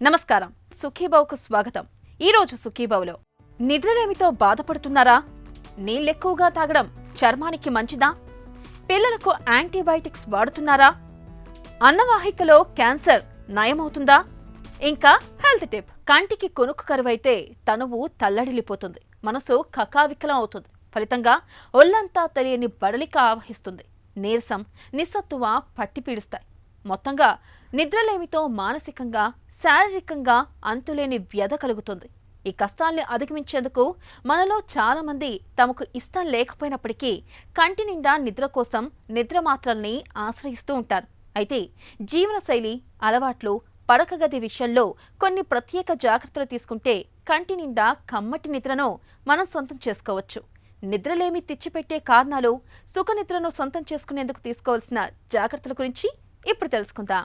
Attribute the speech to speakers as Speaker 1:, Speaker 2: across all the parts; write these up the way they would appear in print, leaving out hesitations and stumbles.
Speaker 1: నమస్కారం, సుఖీబావుకు స్వాగతం. ఈరోజు సుఖీబావులో నిద్రలేమితో బాధపడుతున్నారా? నీళ్ళెక్కువగా తాగడం చర్మానికి మంచిదా? పిల్లలకు యాంటీబయాటిక్స్ వాడుతున్నారా? అన్నవాహికలో క్యాన్సర్ నయమవుతుందా? ఇంకా హెల్త్ టిప్. కంటికి కొనుక్కు కరువైతే తనువు తల్లడిల్లిపోతుంది, మనసు కకావికలం అవుతుంది. ఫలితంగా ఒళ్లంతా తెలియని బడలిక ఆవహిస్తుంది. నీరసం, నిస్సత్తువ పట్టి పీడిస్తాయి. మొత్తంగా నిద్రలేమితో మానసికంగా, శారీరకంగా అంతులేని వ్యధ కలుగుతుంది. ఈ కష్టాల్ని అధిగమించేందుకు మనలో చాలా మంది తమకు ఇష్టం లేకపోయినప్పటికీ కంటి నిండా నిద్ర కోసం నిద్ర మాత్రల్ని ఆశ్రయిస్తూ ఉంటారు. అయితే జీవనశైలి, అలవాట్లు, పడక గది విషయంలో కొన్ని ప్రత్యేక జాగ్రత్తలు తీసుకుంటే కంటి నిండా కమ్మటి నిద్రను మనం సొంతం చేసుకోవచ్చు. నిద్రలేమి తెచ్చిపెట్టే కారణాలు, సుఖ నిద్రను సొంతం చేసుకునేందుకు తీసుకోవాల్సిన జాగ్రత్తల గురించి ఇప్పుడు తెలుసుకుందాం.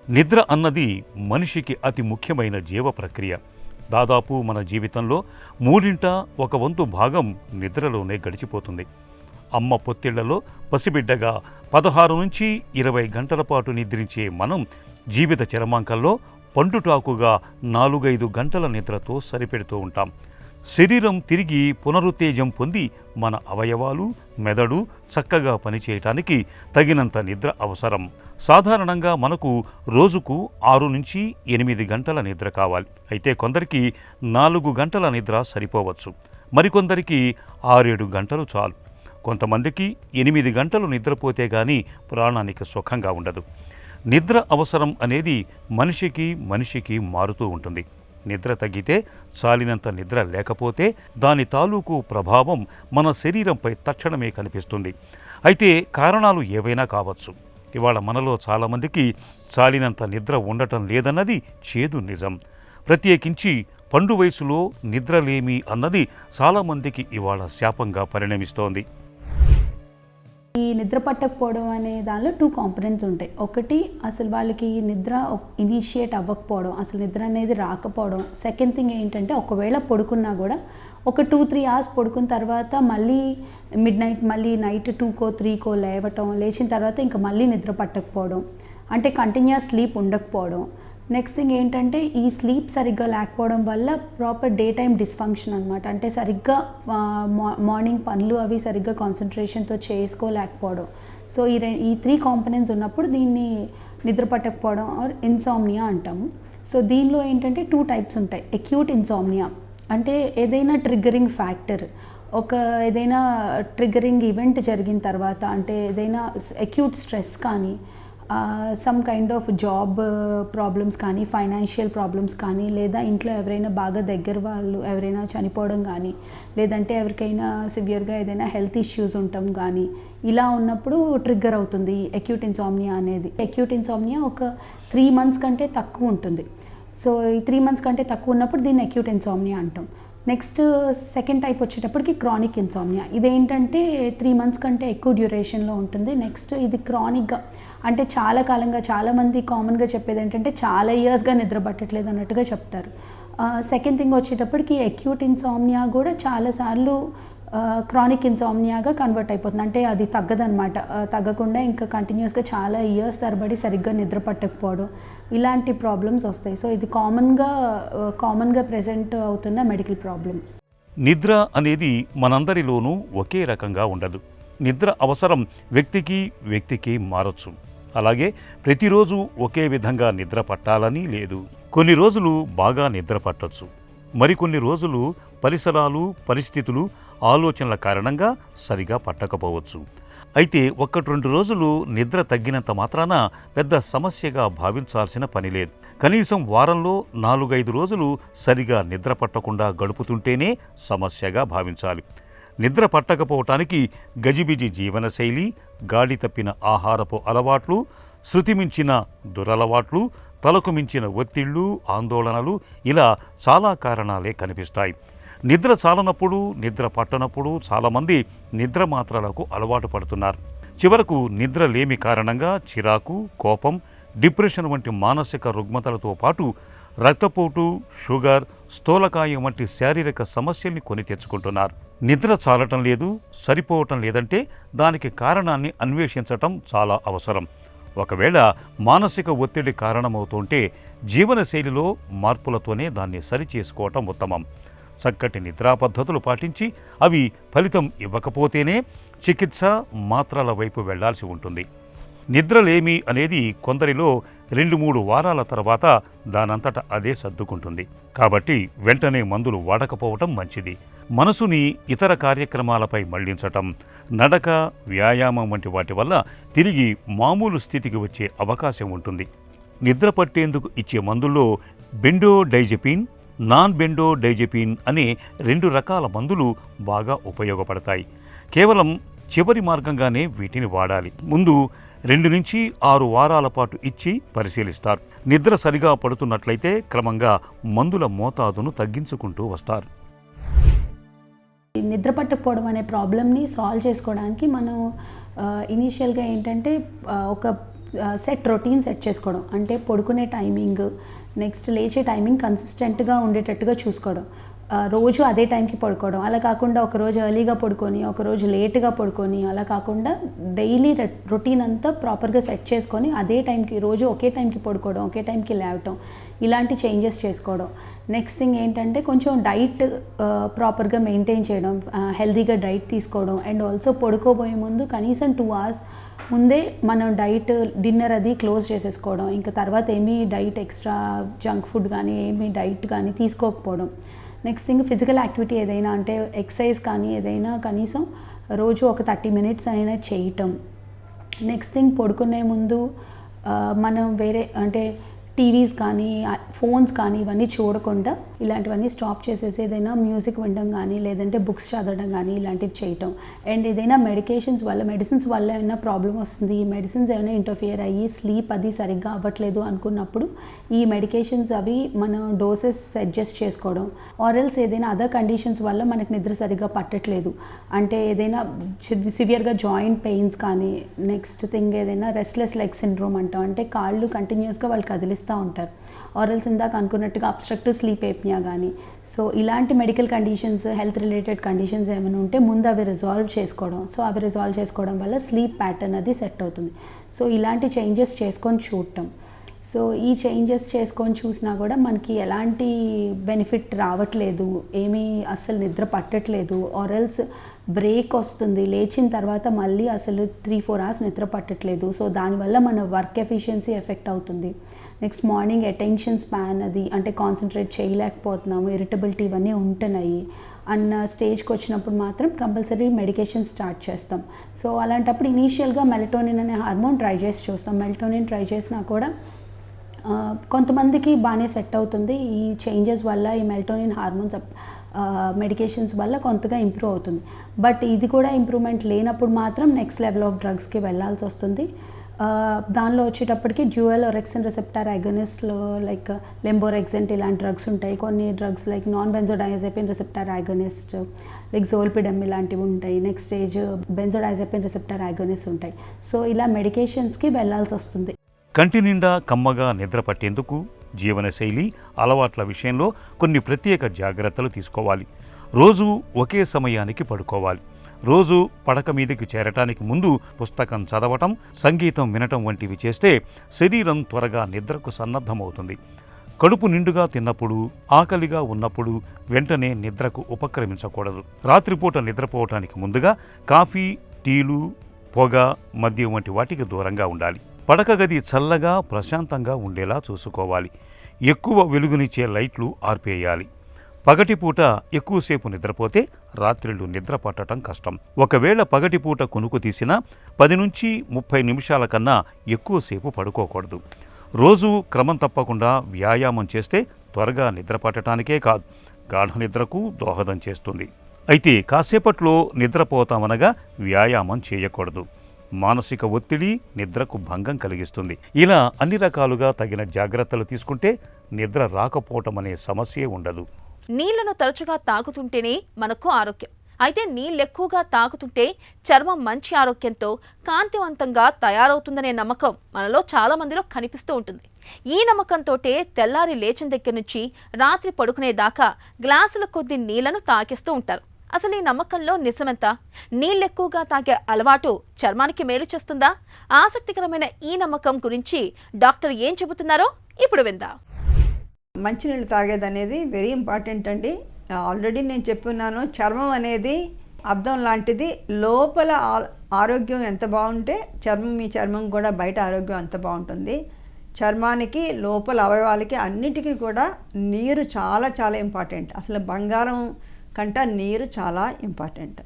Speaker 2: నిద్ర అన్నది మనిషికి అతి ముఖ్యమైన జీవ ప్రక్రియ. దాదాపు మన జీవితంలో 1/3 భాగం నిద్రలోనే గడిచిపోతుంది. అమ్మ పొత్తిళ్లలో పసిబిడ్డగా 16 నుంచి 20 గంటల పాటు నిద్రించే మనం జీవిత చరమాంకంలో పండుటాకుగా 4-5 గంటల నిద్రతో సరిపెడుతూ ఉంటాం. శరీరం తిరిగి పునరుత్తేజం పొంది మన అవయవాలు, మెదడు చక్కగా పనిచేయటానికి తగినంత నిద్ర అవసరం. సాధారణంగా మనకు రోజుకు 6 నుంచి 8 గంటల నిద్ర కావాలి. అయితే కొందరికి 4 గంటల నిద్ర సరిపోవచ్చు, మరికొందరికి 6-7 గంటలు చాలు. కొంతమందికి 8 గంటలు నిద్రపోతే గాని ప్రాణానికి సుఖంగా ఉండదు. నిద్ర అవసరం అనేది మనిషికి మారుతూ ఉంటుంది. నిద్ర తగ్గితే, చాలినంత నిద్ర లేకపోతే దాని తాలూకు ప్రభావం మన శరీరంపై తక్షణమే కనిపిస్తుంది. అయితే కారణాలు ఏవైనా కావచ్చు. ఇవాళ మనలో చాలామందికి చాలినంత నిద్ర ఉండటం లేదన్నది చేదు నిజం. ప్రత్యేకించి పండు వయసులో నిద్రలేమి అన్నది చాలామందికి ఇవాళ శాపంగా పరిణమిస్తోంది.
Speaker 3: ఈ నిద్ర పట్టకపోవడం అనే దానిలో 2 కాంపోనెంట్స్ ఉంటాయి. ఒకటి, అసలు వాళ్ళకి నిద్ర ఇనిషియేట్ అవ్వకపోవడం, అసలు నిద్ర అనేది రాకపోవడం. సెకండ్ థింగ్ ఏంటంటే, ఒకవేళ పడుకున్నా కూడా ఒక 2-3 అవర్స్ పడుకున్న తర్వాత మళ్ళీ మిడ్-నైట్, మళ్ళీ నైట్ 2కో 3కో లేవటం, లేచిన తర్వాత ఇంకా మళ్ళీ నిద్ర పట్టకపోవడం, అంటే కంటిన్యూస్ స్లీప్ ఉండకపోవడం. నెక్స్ట్ థింగ్ ఏంటంటే, ఈ స్లీప్ సరిగ్గా లేకపోవడం వల్ల ప్రాపర్ డే టైమ్ డిస్ఫంక్షన్ అనమాట. అంటే సరిగ్గా మార్నింగ్ పనులు అవి సరిగ్గా కాన్సన్ట్రేషన్తో చేసుకోలేకపోవడం. సో ఈ 3 కాంపోనెంట్స్ ఉన్నప్పుడు దీన్ని నిద్ర పట్టకపోవడం ఆర్ ఇన్సామ్నియా అంటాము. సో దీనిలో ఏంటంటే 2 టైప్స్ ఉంటాయి. అక్యూట్ ఇన్సామ్నియా అంటే ఏదైనా ట్రిగ్గరింగ్ ఫ్యాక్టర్, ఏదైనా ట్రిగ్గరింగ్ ఈవెంట్ జరిగిన తర్వాత, అంటే ఏదైనా అక్యూట్ స్ట్రెస్ కానీ, some kind of job problems కానీ, ఫైనాన్షియల్ ప్రాబ్లమ్స్ కానీ, లేదా ఇంట్లో ఎవరైనా బాగా దగ్గర వాళ్ళు ఎవరైనా చనిపోవడం కానీ, లేదంటే ఎవరికైనా సివియర్గా ఏదైనా హెల్త్ ఇష్యూస్ ఉండటం కానీ, ఇలా ఉన్నప్పుడు ట్రిగ్గర్ అవుతుంది అక్యూట్ ఇన్సామ్నియా అనేది. అక్యూట్ ఇన్సామ్నియా ఒక 3 months కంటే తక్కువ ఉంటుంది. సో ఈ 3 months కంటే తక్కువ ఉన్నప్పుడు దీన్ని అక్యూట్ ఇన్సామ్నియా అంటాం. నెక్స్ట్ సెకండ్ టైప్ వచ్చేటప్పటికి క్రానిక్ ఇన్సామ్నియా. ఇదేంటంటే 3 months కంటే ఎక్కువ డ్యూరేషన్లో ఉంటుంది. నెక్స్ట్ ఇది క్రానిక్గా, అంటే చాలా కాలంగా, చాలామంది కామన్గా చెప్పేది ఏంటంటే చాలా ఇయర్స్గా నిద్ర పట్టట్లేదు అన్నట్టుగా చెప్తారు. సెకండ్ థింగ్ వచ్చేటప్పటికి అక్యూట్ ఇన్సామ్నియా కూడా చాలాసార్లు క్రానిక్ ఇన్సామ్నియాగా కన్వర్ట్ అయిపోతుంది. అంటే అది తగ్గదనమాట, తగ్గకుండా ఇంకా కంటిన్యూస్గా చాలా ఇయర్స్ తరబడి సరిగ్గా నిద్ర పట్టకపోవడం, ఇలాంటి ప్రాబ్లమ్స్ వస్తాయి. సో ఇది కామన్గా ప్రెజెంట్ అవుతున్న మెడికల్ ప్రాబ్లం.
Speaker 2: నిద్ర అనేది మనందరిలోనూ ఒకే రకంగా ఉండదు. నిద్ర అవసరం వ్యక్తికి మారచ్చు. అలాగే ప్రతిరోజు ఒకే విధంగా నిద్ర పట్టాలని లేదు. కొన్ని రోజులు బాగా నిద్ర పట్టొచ్చు, మరికొన్ని రోజులు పరిసరాలు, పరిస్థితులు, ఆలోచనల కారణంగా సరిగా పట్టకపోవచ్చు. అయితే 1-2 రోజులు నిద్ర తగ్గినంత మాత్రాన పెద్ద సమస్యగా భావించాల్సిన పని లేదు. కనీసం వారంలో 4-5 రోజులు సరిగా నిద్ర పట్టకుండా గడుపుతుంటేనే సమస్యగా భావించాలి. నిద్ర పట్టకపోవటానికి గజిబిజి జీవనశైలి, గాడి తప్పిన ఆహారపు అలవాట్లు, శృతిమించిన దురలవాట్లు, తలకు మించిన ఒత్తిళ్లు, ఆందోళనలు, ఇలా చాలా కారణాలే కనిపిస్తాయి. నిద్ర చాలనప్పుడు, నిద్ర పట్టనప్పుడు చాలామంది నిద్ర మాత్రలకు అలవాటు పడుతున్నారు. చివరకు నిద్ర లేమి కారణంగా చిరాకు, కోపం, డిప్రెషన్ వంటి మానసిక రుగ్మతలతో పాటు రక్తపోటు, షుగర్, స్థూలకాయం వంటి శారీరక సమస్యల్ని కొని తెచ్చుకుంటున్నారు. నిద్ర చాలటం లేదు, సరిపోవటం లేదంటే దానికి కారణాన్ని అన్వేషించటం చాలా అవసరం. ఒకవేళ మానసిక ఒత్తిడి కారణమవుతుంటే జీవనశైలిలో మార్పులతోనే దాన్ని సరిచేసుకోవటం ఉత్తమం. చక్కటి నిద్రా పద్ధతులు పాటించి అవి ఫలితం ఇవ్వకపోతేనే చికిత్స, మాత్రల వైపు వెళ్లాల్సి ఉంటుంది. నిద్రలేమి అనేది కొందరిలో 2-3 వారాల తర్వాత దానంతట అదే సర్దుకుంటుంది. కాబట్టి వెంటనే మందులు వాడకపోవటం మంచిది. మనసుని ఇతర కార్యక్రమాలపై మళ్లించటం, నడక, వ్యాయామం వంటి వాటి వల్ల తిరిగి మామూలు స్థితికి వచ్చే అవకాశం ఉంటుంది. నిద్ర పట్టేందుకు ఇచ్చే మందుల్లో బెంజోడైజెపిన్, నాన్ బెంజోడైజెపిన్ అనే 2 రకాల మందులు బాగా ఉపయోగపడతాయి. కేవలం చివరి మార్గంగానే వీటిని వాడాలి. ముందు 2-6 వారాల పాటు ఇచ్చి పరిశీలిస్తారు. నిద్ర సరిగా పడుతున్నట్లయితే క్రమంగా మందుల మోతాదును తగ్గించుకుంటూ వస్తారు.
Speaker 3: నిద్ర పట్టకపోవడం అనే ప్రాబ్లమ్ని సాల్వ్ చేసుకోవడానికి మనం ఇనీషియల్గా ఏంటంటే ఒక సెట్ రొటీన్ సెట్ చేసుకోవడం, అంటే పడుకునే టైమింగ్, నెక్స్ట్ లేచే టైమింగ్ కన్సిస్టెంట్గా ఉండేటట్టుగా చూసుకోవడం. రోజు అదే టైంకి పడుకోవడం, అలా కాకుండా ఒకరోజు ఎర్లీగా పడుకొని ఒకరోజు లేట్గా పడుకొని, అలా కాకుండా డైలీ రొటీన్ అంతా ప్రాపర్గా సెట్ చేసుకొని అదే టైంకి రోజు ఒకే టైంకి పడుకోవడం, ఒకే టైంకి లేవటం, ఇలాంటి చేంజెస్ చేసుకోవడం. నెక్స్ట్ థింగ్ ఏంటంటే కొంచెం డైట్ ప్రాపర్గా మెయింటైన్ చేయడం, హెల్తీగా డైట్ తీసుకోవడం. అండ్ ఆల్సో పడుకోబోయే ముందు కనీసం 2 hours ముందే మనం డైట్, డిన్నర్ అది క్లోజ్ చేసేసుకోవడం. ఇంకా తర్వాత ఏమీ డైట్ ఎక్స్ట్రా జంక్ ఫుడ్ కానీ ఏమీ డైట్ కానీ తీసుకోకపోవడం. నెక్స్ట్ థింగ్ ఫిజికల్ యాక్టివిటీ ఏదైనా, అంటే ఎక్సర్సైజ్ కానీ ఏదైనా కనీసం రోజు ఒక 30 minutes అయినా చేయటం. నెక్స్ట్ థింగ్ పడుకునే ముందు మనం వేరే అంటే టీవీస్ కానీ ఫోన్స్ కానీ ఇవన్నీ చూడకుండా ఇలాంటివన్నీ స్టాప్ చేసేసి ఏదైనా మ్యూజిక్ వినడం కానీ లేదంటే బుక్స్ చదవడం కానీ ఇలాంటివి చేయటం. అండ్ ఏదైనా మెడిసిన్స్ వల్ల ఏమైనా ప్రాబ్లం వస్తుంది, ఈ మెడిసిన్స్ ఏమైనా ఇంటర్ఫియర్ అయ్యి స్లీప్ అది సరిగ్గా అవ్వట్లేదు అనుకున్నప్పుడు ఈ మెడికేషన్స్ అవి మనం డోసెస్ అడ్జస్ట్ చేసుకోవడం. ఆర్ఎల్స్ ఏదైనా అదర్ కండిషన్స్ వల్ల మనకి నిద్ర సరిగ్గా పట్టట్లేదు అంటే ఏదైనా సివియర్గా జాయింట్ పెయిన్స్ కానీ, నెక్స్ట్ థింగ్ ఏదైనా రెస్ట్లెస్ లెగ్ సిండ్రోమ్ అంటాం, అంటే కాళ్ళు కంటిన్యూస్గా వాళ్ళు కదిలిస్తూ ఉంటారు. ఆర్ఎల్స్ ఇందాక అనుకున్నట్టుగా అబ్స్ట్రక్టివ్ స్లీప్ ఏప్నియా కానీ. సో ఇలాంటి medical conditions, health related conditions ఏమైనా ఉంటే ముందు అవి రిజాల్వ్ చేసుకోవడం. సో అవి రిజాల్వ్ చేసుకోవడం వల్ల స్లీప్ ప్యాటర్న్ అది సెట్ అవుతుంది. సో ఇలాంటి చేంజెస్ చేసుకొని చూడటం. సో ఈ చేంజెస్ చేసుకొని చూసినా కూడా మనకి ఎలాంటి బెనిఫిట్ రావట్లేదు, ఏమీ అస్సలు నిద్ర పట్టట్లేదు, ఆర్ఎల్స్ బ్రేక్ వస్తుంది, లేచిన తర్వాత మళ్ళీ అసలు 3-4 hours నిద్ర పట్టట్లేదు. సో దానివల్ల మన వర్క్ ఎఫిషియన్సీ ఎఫెక్ట్ అవుతుంది. నెక్స్ట్ మార్నింగ్ అటెన్షన్ స్పాన్ అది అంటే కాన్సన్ట్రేట్ చేయలేకపోతున్నాము, ఇరిటబిలిటీ ఇవన్నీ ఉంటున్నాయి అన్న స్టేజ్కి వచ్చినప్పుడు మాత్రం కంపల్సరీ మెడికేషన్ స్టార్ట్ చేస్తాం. సో అలాంటప్పుడు ఇనీషియల్గా మెలటోనిన్ అనే హార్మోన్ ట్రై చేసి చూస్తాం. మెలటోనిన్ ట్రై చేసినా కూడా కొంతమందికి బాగానే సెట్ అవుతుంది. ఈ చేంజెస్ వల్ల ఈ మెలటోనిన్ హార్మోన్స్ మెడికేషన్స్ వల్ల కొంతగా ఇంప్రూవ్ అవుతుంది. బట్ ఇది కూడా ఇంప్రూవ్మెంట్ లేనప్పుడు మాత్రం నెక్స్ట్ లెవెల్ ఆఫ్ డ్రగ్స్కి వెళ్ళాల్సి వస్తుంది. దానిలో వచ్చేటప్పటికి డ్యూయల్ ఒరెక్సిన్ రిసెప్టార్ అగోనిస్ట్లో లైక్ లెంబోరెక్సెంట్ ఇలాంటి డ్రగ్స్ ఉంటాయి. కొన్ని drugs like non benzodiazepine receptor agonist like zolpidem ఇలాంటివి ఉంటాయి. Next stage benzodiazepine receptor agonist ఉంటాయి. సో ఇలా మెడికేషన్స్కి వెళ్ళాల్సి వస్తుంది.
Speaker 2: కంటి నిండా కమ్మగా నిద్ర పట్టేందుకు జీవనశైలి, అలవాట్ల విషయంలో కొన్ని ప్రత్యేక జాగ్రత్తలు తీసుకోవాలి. రోజు ఒకే సమయానికి పడుకోవాలి. రోజు పడక మీదకి చేరటానికి ముందు పుస్తకం చదవటం, సంగీతం వినటం వంటివి చేస్తే శరీరం త్వరగా నిద్రకు సన్నద్ధమవుతుంది. కడుపు నిండుగా తిన్నప్పుడు, ఆకలిగా ఉన్నప్పుడు వెంటనే నిద్రకు ఉపక్రమించకూడదు. రాత్రిపూట నిద్రపోవటానికి ముందుగా కాఫీ, టీలు, పొగ, మద్యం వంటి వాటికి దూరంగా ఉండాలి. పడక గది చల్లగా, ప్రశాంతంగా ఉండేలా చూసుకోవాలి. ఎక్కువ వెలుగునిచ్చే లైట్లు ఆర్పేయాలి. పగటిపూట ఎక్కువసేపు నిద్రపోతే రాత్రిళ్ళు నిద్ర పట్టడం కష్టం. ఒకవేళ పగటిపూట కునుకు తీసినా 10-30 నిమిషాల కన్నా ఎక్కువసేపు పడుకోకూడదు. రోజు క్రమం తప్పకుండా వ్యాయామం చేస్తే త్వరగా నిద్ర పట్టడానికే కాదు, గాఢ నిద్రకు దోహదం చేస్తుంది. అయితే కాసేపట్లో నిద్రపోతామనగా వ్యాయామం చేయకూడదు. మానసిక ఒత్తిడి నిద్రకు భంగం కలిగిస్తుంది. ఇలా అన్ని రకాలుగా తగిన జాగ్రత్తలు తీసుకుంటే నిద్ర రాకపోవటం అనే సమస్యే ఉండదు.
Speaker 1: నీళ్లను తరచుగా తాగుతుంటేనే మనకు ఆరోగ్యం. అయితే నీళ్ళు ఎక్కువగా తాగుతుంటే చర్మం మంచి ఆరోగ్యంతో కాంతివంతంగా తయారవుతుందనే నమ్మకం మనలో చాలా మందిలో కనిపిస్తూ ఉంటుంది. ఈ నమ్మకంతోటే తెల్లారి లేచిన దగ్గర నుంచి రాత్రి పడుకునేదాకా గ్లాసుల కొద్ది నీళ్లను తాగేస్తూ ఉంటారు. అసలు ఈ నమ్మకంలో నిజమెంత? నీళ్ళెక్కువగా తాగే అలవాటు చర్మానికి మేలు చేస్తుందా? ఆసక్తికరమైన ఈ నమ్మకం గురించి డాక్టర్ ఏం చెబుతున్నారో ఇప్పుడు విందాం.
Speaker 4: మంచినీళ్ళు తాగేది అనేది వెరీ ఇంపార్టెంట్ అండి. ఆల్రెడీ నేను చెప్పున్నాను, చర్మం అనేది అద్దం లాంటిది. లోపల ఆరోగ్యం ఎంత బాగుంటే మీ చర్మం కూడా బయట ఆరోగ్యం అంత బాగుంటుంది. చర్మానికి, లోపల అవయవాలకి అన్నిటికీ కూడా నీరు చాలా చాలా ఇంపార్టెంట్. అసలు బంగారం కంటే నీరు చాలా ఇంపార్టెంట్.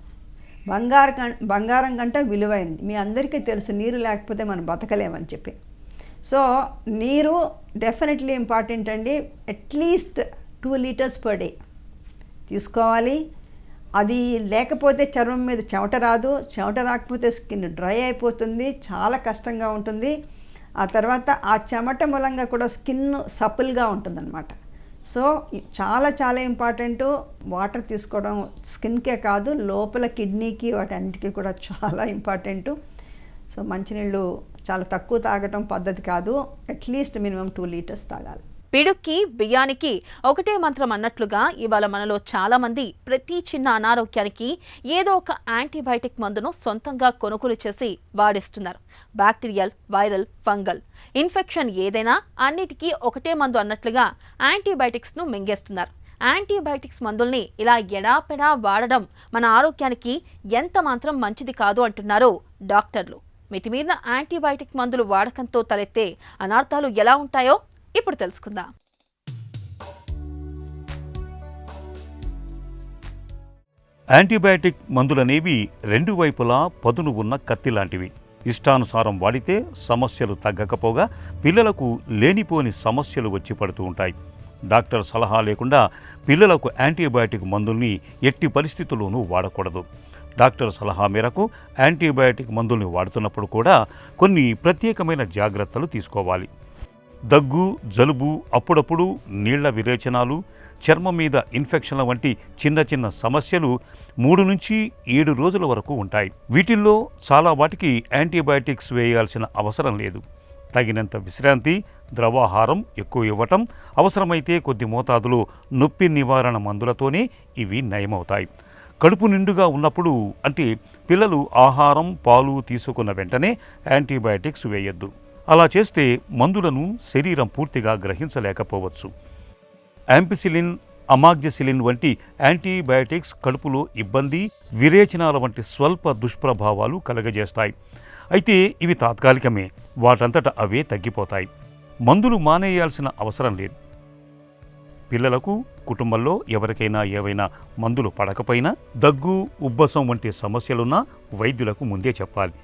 Speaker 4: బంగారం కంటే విలువైంది. మీ అందరికీ తెలుసు, నీరు లేకపోతే మనం బతకలేమని చెప్పి. సో నీరు డెఫినెట్లీ ఇంపార్టెంట్ అండి. అట్లీస్ట్ 2 లీటర్స్ పర్ డే తీసుకోవాలి. అది లేకపోతే చర్మం మీద చెమట రాదు. చెమట రాకపోతే స్కిన్ డ్రై అయిపోతుంది, చాలా కష్టంగా ఉంటుంది. ఆ తర్వాత ఆ చెమట మూలంగా కూడా స్కిన్ సపుల్గా ఉంటుందన్నమాట. సో చాలా చాలా ఇంపార్టెంటు. వాటర్ తీసుకోవడం స్కిన్కే కాదు, లోపల కిడ్నీకి వాటన్నిటికీ కూడా చాలా ఇంపార్టెంటు. సో మంచినీళ్ళు చాలా తక్కువ తాగటం పద్ధతి కాదు. అట్లీస్ట్ మినిమం 2 లీటర్స్ తాగాలి.
Speaker 1: పిడుక్కి బియ్యానికి ఒకటే మంత్రం అన్నట్లుగా ఇవాళ మనలో చాలా మంది ప్రతి చిన్న అనారోగ్యానికి ఏదో ఒక యాంటీబయాటిక్ మందును సొంతంగా కొనుగోలు చేసి వాడిస్తున్నారు. బ్యాక్టీరియల్, వైరల్, ఫంగల్ ఇన్ఫెక్షన్ ఏదైనా అన్నిటికీ ఒకటే మందు అన్నట్లుగా యాంటీబయాటిక్స్ను మింగేస్తున్నారు. యాంటీబయాటిక్స్ మందుల్ని ఇలా ఎడాపెడా వాడడం మన ఆరోగ్యానికి ఎంత మాత్రం మంచిది కాదు అంటున్నారు డాక్టర్లు. మితిమీరిన యాంటీబయాటిక్ మందులు వాడకంతో తలెత్తే అనార్థాలు ఎలా ఉంటాయో ఇప్పుడు తెలుసుకుందాం.
Speaker 2: యాంటీబయాటిక్ మందులనేవి 2 వైపులా పదును ఉన్న కత్తి లాంటివి. ఇష్టానుసారం వాడితే సమస్యలు తగ్గకపోగా పిల్లలకు లేనిపోని సమస్యలు వచ్చి పడుతూ ఉంటాయి. డాక్టర్ సలహా లేకుండా పిల్లలకు యాంటీబయాటిక్ మందుల్ని ఎట్టి పరిస్థితుల్లోనూ వాడకూడదు. డాక్టర్ సలహా మేరకు యాంటీబయాటిక్ మందుల్ని వాడుతున్నప్పుడు కూడా కొన్ని ప్రత్యేకమైన జాగ్రత్తలు తీసుకోవాలి. దగ్గు, జలుబు, అప్పుడప్పుడు నీళ్ల విరేచనాలు, చర్మం మీద ఇన్ఫెక్షన్ల వంటి చిన్న చిన్న సమస్యలు 3 నుంచి 7 రోజుల వరకు ఉంటాయి. వీటిల్లో చాలా వాటికి యాంటీబయాటిక్స్ వేయాల్సిన అవసరం లేదు. తగినంత విశ్రాంతి, ద్రవాహారం ఎక్కువ ఇవ్వటం, అవసరమైతే కొద్ది మోతాదులో నొప్పి నివారణ మందులతోనే ఇవి నయమవుతాయి. కడుపు నిండుగా ఉన్నప్పుడు, అంటే పిల్లలు ఆహారం, పాలు తీసుకున్న వెంటనే యాంటీబయాటిక్స్ వేయొద్దు. అలా చేస్తే మందులను శరీరం పూర్తిగా గ్రహించలేకపోవచ్చు. యాంపిసిలిన్, అమాగ్జిసిలిన్ వంటి యాంటీబయాటిక్స్ కడుపులో ఇబ్బంది, విరేచనాల వంటి స్వల్ప దుష్ప్రభావాలు కలగజేస్తాయి. అయితే ఇవి తాత్కాలికమే, వాటంతట అవే తగ్గిపోతాయి. మందులు మానేయాల్సిన అవసరం లేదు. పిల్లలకు, కుటుంబంలో ఎవరికైనా ఏవైనా మందులు పడకపోయినా, దగ్గు, ఉబ్బసం వంటి సమస్యలున్నా వైద్యులకు ముందే చెప్పాలి.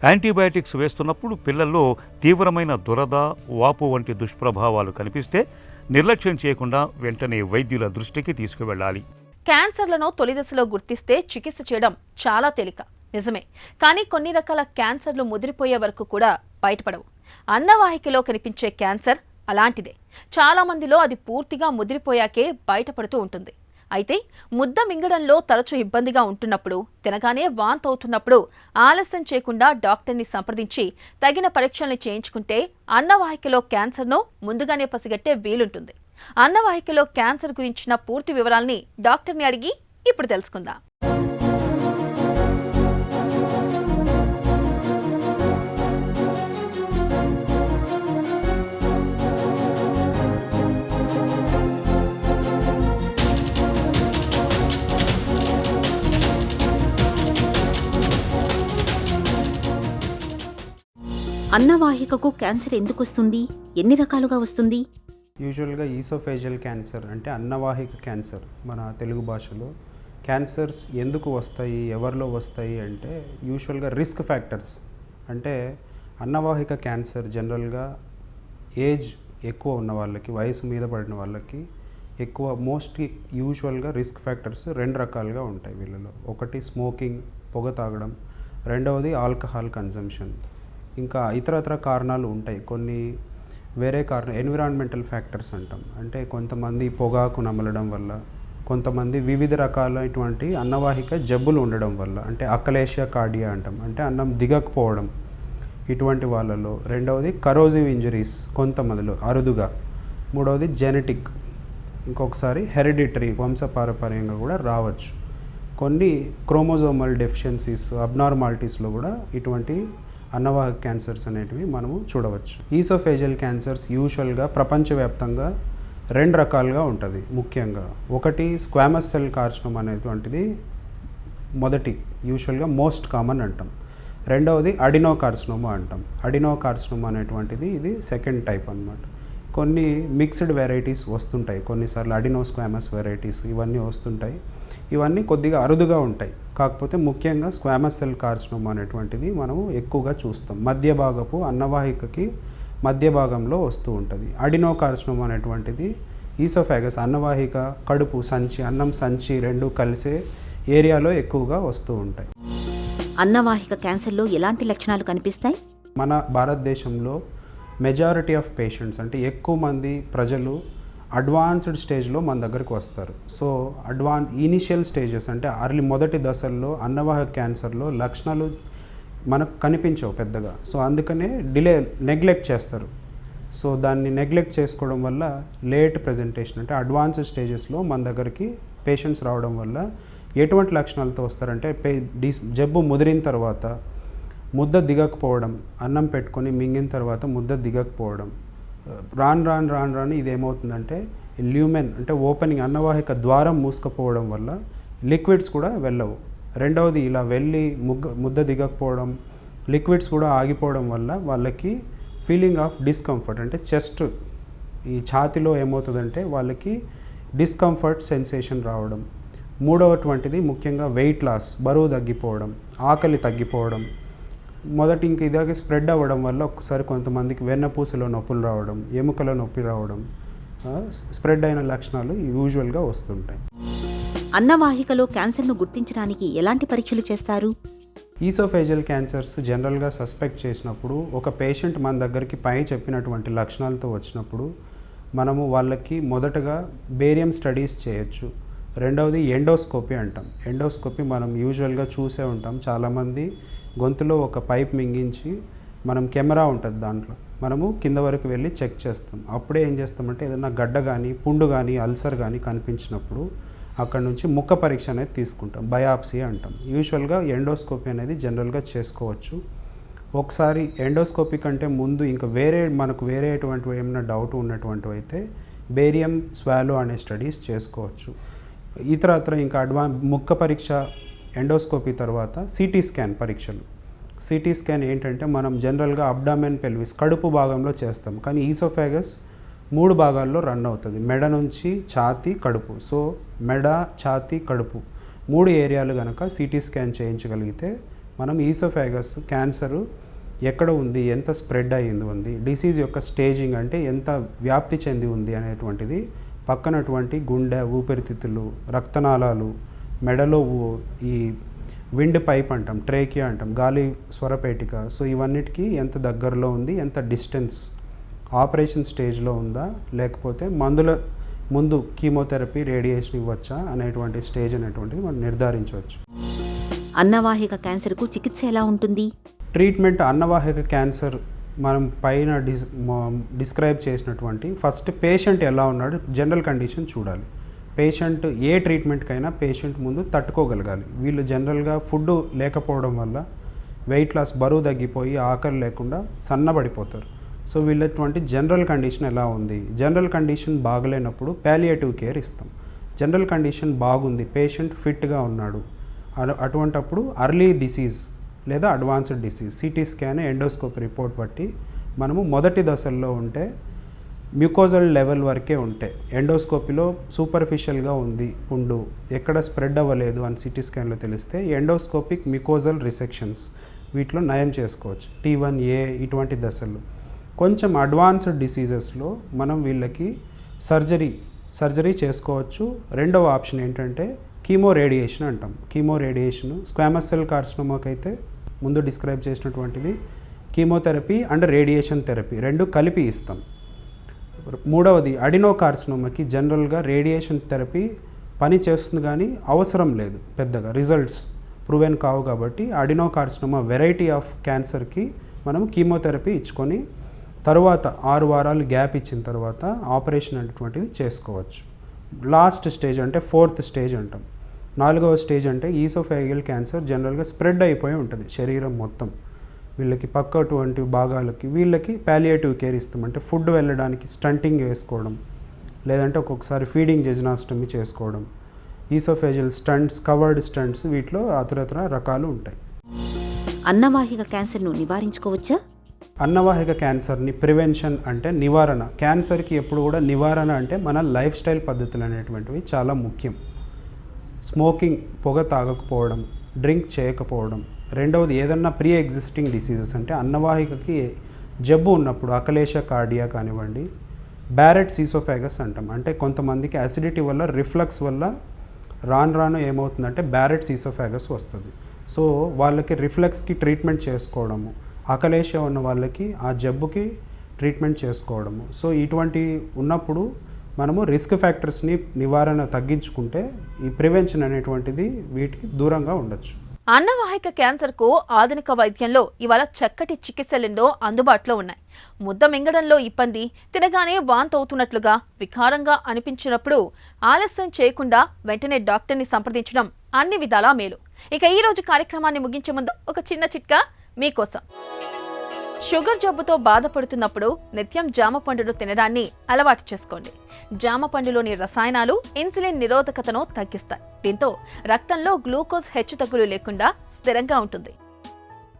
Speaker 2: యాంటీబయాటిక్స్ వేస్తున్నప్పుడు పిల్లల్లో తీవ్రమైన దురద, వాపు వంటి దుష్ప్రభావాలు కనిపిస్తే నిర్లక్ష్యం చేయకుండా వెంటనే వైద్యుల దృష్టికి తీసుకువెళ్ళాలి.
Speaker 1: క్యాన్సర్లను తొలి దశలో గుర్తిస్తే చికిత్స చేయడం చాలా తేలిక, నిజమే. కానీ కొన్ని రకాల క్యాన్సర్లు ముదిరిపోయే వరకు కూడా బయటపడవు. అన్నవాహికలో కనిపించే క్యాన్సర్ అలాంటిదే. చాలా మందిలో అది పూర్తిగా ముదిరిపోయాకే బయటపడుతూ ఉంటుంది. అయితే ముద్ద మింగడంలో తరచూ ఇబ్బందిగా ఉంటున్నప్పుడు, తినగానే వాంతి అవుతున్నప్పుడు ఆలస్యం చేయకుండా డాక్టర్ని సంప్రదించి తగిన పరీక్షల్ని చేయించుకుంటే అన్నవాహికలో క్యాన్సర్ను ముందుగానే పసిగట్టే వీలుంటుంది. అన్నవాహికలో క్యాన్సర్ గురించిన పూర్తి వివరాల్ని డాక్టర్ని అడిగి ఇప్పుడు తెలుసుకుందాం.
Speaker 5: అన్నవాహికకు క్యాన్సర్ ఎందుకు వస్తుంది? ఎన్ని రకాలుగా వస్తుంది?
Speaker 6: యూజువల్గా ఈసోఫేజియల్ క్యాన్సర్ అంటే అన్నవాహిక క్యాన్సర్. మన తెలుగు భాషలో క్యాన్సర్స్ ఎందుకు వస్తాయి, ఎవరిలో వస్తాయి అంటే యూజువల్గా రిస్క్ ఫ్యాక్టర్స్. అంటే అన్నవాహిక క్యాన్సర్ జనరల్గా ఏజ్ ఎక్కువ ఉన్న వాళ్ళకి, వయసు మీద పడిన వాళ్ళకి ఎక్కువ యూజువల్గా రిస్క్ ఫ్యాక్టర్స్ 2 రకాలుగా ఉంటాయి వీళ్ళలో. ఒకటి స్మోకింగ్, పొగ తాగడం. రెండవది ఆల్కహాల్ కన్జంప్షన్. ఇంకా ఇతరత్ర కారణాలు ఉంటాయి. కొన్ని వేరే కారణం ఎన్విరాన్మెంటల్ ఫ్యాక్టర్స్ అంటాం. అంటే కొంతమంది పొగాకు నమలడం వల్ల, కొంతమంది వివిధ రకాలైనటువంటి అన్నవాహిక జబ్బులు ఉండడం వల్ల, అంటే అకలేషియా కార్డియా అంటాం, అంటే అన్నం దిగకపోవడం, ఇటువంటి వాళ్ళలో. రెండవది కరోజివ్ ఇంజరీస్ కొంతమందిలో అరుదుగా. మూడవది జెనెటిక్, ఇంకొకసారి హెరిడిటరీ వంశపారపర్యంగా కూడా రావచ్చు. కొన్ని క్రోమోజోమల్ డెఫిషియన్సీస్ అబ్నార్మాలిటీస్లో కూడా ఇటువంటి అన్నవాహిక క్యాన్సర్స్ అనేటివి మనము చూడవచ్చు. ఈసోఫేజియల్ క్యాన్సర్స్ యూజువల్గా ప్రపంచవ్యాప్తంగా 2 రకాలుగా ఉంటుంది. ముఖ్యంగా ఒకటి స్క్వామస్ సెల్ కార్సినోమా అనేటువంటిది మొదటి, యూజువల్గా మోస్ట్ కామన్ అంటాం. రెండవది అడినో కార్సినోమా అంటాం. అడినో కార్సినోమా అనేటువంటిది ఇది సెకండ్ టైప్ అన్నమాట. కొన్ని మిక్స్డ్ వెరైటీస్ వస్తుంటాయి, కొన్నిసార్లు అడినో స్క్వామస్ వెరైటీస్ ఇవన్నీ వస్తుంటాయి. ఇవన్నీ కొద్దిగా అరుదుగా ఉంటాయి. కాకపోతే ముఖ్యంగా స్క్వామస్ సెల్ కార్సినోమా అనేటువంటిది మనము ఎక్కువగా చూస్తాం. మధ్య భాగపు అన్నవాహికకి మధ్య భాగంలో వస్తూ ఉంటుంది. అడినో కార్సినోమా అనేటువంటిది ఈసోఫాగస్ అన్నవాహిక, కడుపు సంచి, అన్నం సంచి 2 కలిసే ఏరియాలో ఎక్కువగా వస్తూ ఉంటాయి.
Speaker 5: అన్నవాహిక క్యాన్సర్లో ఎలాంటి లక్షణాలు కనిపిస్తాయి?
Speaker 6: మన భారతదేశంలో మెజారిటీ ఆఫ్ పేషెంట్స్, అంటే ఎక్కువ మంది ప్రజలు అడ్వాన్స్డ్ స్టేజ్లో మన దగ్గరికి వస్తారు. సో ఇనిషియల్ స్టేజెస్ అంటే మొదటి దశల్లో అన్నవాహిక క్యాన్సర్లో లక్షణాలు మనకు కనిపించవు పెద్దగా. సో అందుకనే నెగ్లెక్ట్ చేస్తారు. సో దాన్ని నెగ్లెక్ట్ చేసుకోవడం వల్ల లేట్ ప్రజెంటేషన్, అంటే అడ్వాన్స్డ్ స్టేజెస్లో మన దగ్గరికి పేషెంట్స్ రావడం వల్ల ఎటువంటి లక్షణాలతో వస్తారంటే జబ్బు ముదిరిన తర్వాత ముద్ద దిగకపోవడం, అన్నం పెట్టుకొని మింగిన తర్వాత ముద్ద దిగకపోవడం, రాను ఇది ఏమవుతుందంటే ల్యూమెన్ అంటే ఓపెనింగ్ అన్నవాహిక ద్వారం మూసుకుపోవడం వల్ల లిక్విడ్స్ కూడా వెళ్ళవు. రెండవది ఇలా వెళ్ళి ముద్ద దిగకపోవడం, లిక్విడ్స్ కూడా ఆగిపోవడం వల్ల వాళ్ళకి ఫీలింగ్ ఆఫ్ డిస్కంఫర్ట్, అంటే చెస్ట్ ఈ ఛాతిలో ఏమవుతుందంటే వాళ్ళకి డిస్కంఫర్ట్ సెన్సేషన్ రావడం. మూడవటువంటిది ముఖ్యంగా వెయిట్ లాస్, బరువు తగ్గిపోవడం, ఆకలి తగ్గిపోవడం. మొదటి ఇంక ఇలాగే స్ప్రెడ్ అవ్వడం వల్ల ఒకసారి కొంతమందికి వెన్నపూసలో నొప్పులు రావడం, ఎముకల నొప్పి రావడం, స్ప్రెడ్ అయిన లక్షణాలు యూజువల్గా వస్తుంటాయి.
Speaker 5: అన్నవాహికలో క్యాన్సర్ను గుర్తించడానికి ఎలాంటి పరీక్షలు చేస్తారు?
Speaker 6: ఈసోఫేజియల్ క్యాన్సర్స్ జనరల్గా సస్పెక్ట్ చేసినప్పుడు ఒక పేషెంట్ మన దగ్గరికి పై చెప్పినటువంటి లక్షణాలతో వచ్చినప్పుడు మనము వాళ్ళకి మొదటగా బేరియం స్టడీస్ చేయొచ్చు. రెండవది ఎండోస్కోపీ అంటాం. ఎండోస్కోపీ మనం యూజువల్గా చూసే ఉంటాం. చాలామంది గొంతులో ఒక పైప్ మింగించి మనం కెమెరా ఉంటుంది, దాంట్లో మనము కింద వరకు వెళ్ళి చెక్ చేస్తాం. అప్పుడే ఏం చేస్తామంటే ఏదైనా గడ్డ కానీ పుండు కానీ అల్సర్ కానీ కనిపించినప్పుడు అక్కడ నుంచి ముక్క పరీక్ష అనేది తీసుకుంటాం, బయాప్సీ అంటాం. యూజువల్గా ఎండోస్కోపీ అనేది జనరల్గా చేసుకోవచ్చు. ఒకసారి ఎండోస్కోపీ కంటే ముందు ఇంకా మనకు వేరేటువంటి ఏమైనా డౌట్ ఉన్నటువంటివి అయితే బేరియం స్వాలో అనే స్టడీస్ చేసుకోవచ్చు. ఇతరత్ర ఇంకా ముక్క పరీక్ష ఎండోస్కోపీ తర్వాత సిటీ స్కాన్ పరీక్షలు. సిటీ స్కాన్ ఏంటంటే మనం జనరల్గా అబ్డామెన్ పెల్విస్ కడుపు భాగంలో చేస్తాం, కానీ ఈసోఫాగస్ 3 భాగాల్లో రన్ అవుతుంది, మెడ నుంచి ఛాతీ కడుపు. సో మెడ, ఛాతీ, కడుపు 3 ఏరియాలు కనుక సిటీ స్కాన్ చేయించగలిగితే మనం ఈసోఫాగస్ క్యాన్సరు ఎక్కడ ఉంది, ఎంత స్ప్రెడ్ అయ్యింది ఉంది, డిసీజ్ యొక్క స్టేజింగ్ అంటే ఎంత వ్యాప్తి చెంది ఉంది అనేటువంటిది పక్కనటువంటి గుండె, ఊపిరితిత్తులు, రక్తనాళాలు, మెడలో ఈ విండ్ పైప్ అంటాం, ట్రేకియా అంటాం, గాలి స్వరపేటిక. సో ఇవన్నిటికీ ఎంత దగ్గరలో ఉంది, ఎంత డిస్టెన్స్, ఆపరేషన్ స్టేజ్లో ఉందా లేకపోతే మందుల ముందు కీమోథెరపీ, రేడియేషన్ ఇవ్వచ్చా అనేటువంటి స్టేజ్ అనేటువంటిది మనం నిర్ధారించవచ్చు.
Speaker 5: అన్నవాహిక క్యాన్సర్కు చికిత్స ఎలా ఉంటుంది?
Speaker 6: ట్రీట్మెంట్ అన్నవాహిక క్యాన్సర్ మనం పైన డిస్క్రైబ్ చేసినటువంటి ఫస్ట్ పేషెంట్ ఎలా ఉన్నాడు, జనరల్ కండిషన్ చూడాలి. పేషెంట్ ఏ ట్రీట్మెంట్కైనా పేషెంట్ ముందు తట్టుకోగలగాలి. వీళ్ళు జనరల్గా ఫుడ్ లేకపోవడం వల్ల వెయిట్ లాస్, బరువు తగ్గిపోయి ఆకలి లేకుండా సన్నబడిపోతారు. సో వీళ్ళటువంటి జనరల్ కండిషన్ ఎలా ఉంది, జనరల్ కండిషన్ బాగలేనప్పుడు పాలియేటివ్ కేర్ ఇస్తాం. జనరల్ కండిషన్ బాగుంది, పేషెంట్ ఫిట్గా ఉన్నాడు, అటువంటప్పుడు అర్లీ డిసీజ్ లేదా advanced disease CT scan, endoscopy report బట్టి మనము మొదటి దశల్లో ఉంటే మ్యూకోజల్ లెవెల్ వరకే ఉంటే, ఎండోస్కోపీలో సూపర్ఫిషియల్గా ఉంది పుండు, ఎక్కడ స్ప్రెడ్ అవ్వలేదు అని సిటీ స్కాన్లో తెలిస్తే ఎండోస్కోపిక్ మ్యూకోజల్ రిసెక్షన్స్ వీటిలో నయం చేసుకోవచ్చు. T1A ఇటువంటి దశల్లో. కొంచెం అడ్వాన్స్డ్ డిసీజెస్లో మనం వీళ్ళకి సర్జరీ చేసుకోవచ్చు. రెండవ ఆప్షన్ ఏంటంటే కీమో రేడియేషన్ అంటాం. కీమో రేడియేషన్ స్క్వామస్ సెల్ కార్సినోమాకి అయితే ముందు డిస్క్రైబ్ చేసినటువంటిది కీమోథెరపీ అండ్ రేడియేషన్ థెరపీ 2 కలిపి ఇస్తాం. మూడవది అడినో కార్సినోమాకి జనరల్గా రేడియేషన్ థెరపీ పని చేస్తుంది కానీ అవసరం లేదు పెద్దగా, రిజల్ట్స్ ప్రూవెన్ కావు. కాబట్టి అడినోకార్సినోమా వెరైటీ ఆఫ్ క్యాన్సర్కి మనం కీమోథెరపీ ఇచ్చుకొని తర్వాత 6 వారాలు గ్యాప్ ఇచ్చిన తర్వాత ఆపరేషన్ అనేటువంటిది చేసుకోవచ్చు. లాస్ట్ స్టేజ్ అంటే 4th స్టేజ్ అంటాం. 4వ స్టేజ్ అంటే ఈసోఫేజియల్ క్యాన్సర్ జనరల్గా స్ప్రెడ్ అయిపోయి ఉంటుంది శరీరం మొత్తం. వీళ్ళకి పక్కటువంటి భాగాలకి వీళ్ళకి పాలియేటివ్ కేర్ ఇస్తాం. అంటే ఫుడ్ వెళ్ళడానికి స్టంటింగ్ వేసుకోవడం, లేదంటే ఒక్కొక్కసారి ఫీడింగ్ జెజనాస్టమీ చేసుకోవడం, ఈసోఫేజియల్ స్టంట్స్, కవర్డ్ స్టంట్స్, వీటిలో ఇతర రకాలు ఉంటాయి.
Speaker 5: అన్నవాహిక క్యాన్సర్ను నివారించుకోవచ్చా?
Speaker 6: అన్నవాహిక క్యాన్సర్ని ప్రివెన్షన్ అంటే నివారణ. క్యాన్సర్కి ఎప్పుడు కూడా నివారణ అంటే మన లైఫ్ స్టైల్ పద్ధతులు అనేటువంటివి చాలా ముఖ్యం. స్మోకింగ్, పొగ తాగకపోవడం, డ్రింక్ చేయకపోవడం. రెండవది ఏదన్నా ప్రీ ఎగ్జిస్టింగ్ డిసీజెస్ అంటే అన్నవాహికకి జబ్బు ఉన్నప్పుడు అకలేష కార్డియా కానివ్వండి, బ్యారెట్స్ ఈసోఫాగస్ అంటాం. అంటే కొంతమందికి అసిడిటీ వల్ల, రిఫ్లక్స్ వల్ల రాను ఏమవుతుందంటే బ్యారెట్స్ ఈసోఫాగస్ వస్తుంది. సో వాళ్ళకి రిఫ్లక్స్కి ట్రీట్మెంట్ చేసుకోవడము, అకలేషియా ఉన్న వాళ్ళకి ఆ జబ్బుకి ట్రీట్మెంట్ చేసుకోవడము. సో ఇటువంటి ఉన్నప్పుడు మనము రిస్క్ ఫ్యాక్టర్స్ని నివారణ తగ్గించుకుంటే ఈ ప్రివెన్షన్ అనేటువంటిది వీటికి దూరంగా ఉండొచ్చు.
Speaker 1: అన్నవాహిక క్యాన్సర్కు ఆధునిక వైద్యంలో ఇవాళ చక్కటి చికిత్సలెన్నో అందుబాటులో ఉన్నాయి. ముద్ద మింగడంలో ఇబ్బంది, తినగానే వాంతి అవుతున్నట్లుగా, వికారంగా అనిపించినప్పుడు ఆలస్యం చేయకుండా వెంటనే డాక్టర్ని సంప్రదించడం అన్ని విధాలా మేలు. ఇక ఈ రోజు కార్యక్రమాన్ని ముగించే ముందు ఒక చిన్న చిట్కా మీకోసం. షుగర్ జబ్బుతో బాధపడుతున్నప్పుడు నిత్యం జామ పండును తినడాన్ని అలవాటు చేసుకోండి. జామ పండులోని రసాయనాలు ఇన్సులిన్ నిరోధకతను తగ్గిస్తాయి. దీంతో రక్తంలో గ్లూకోజ్ హెచ్చుతగ్గులు లేకుండా స్థిరంగా ఉంటుంది.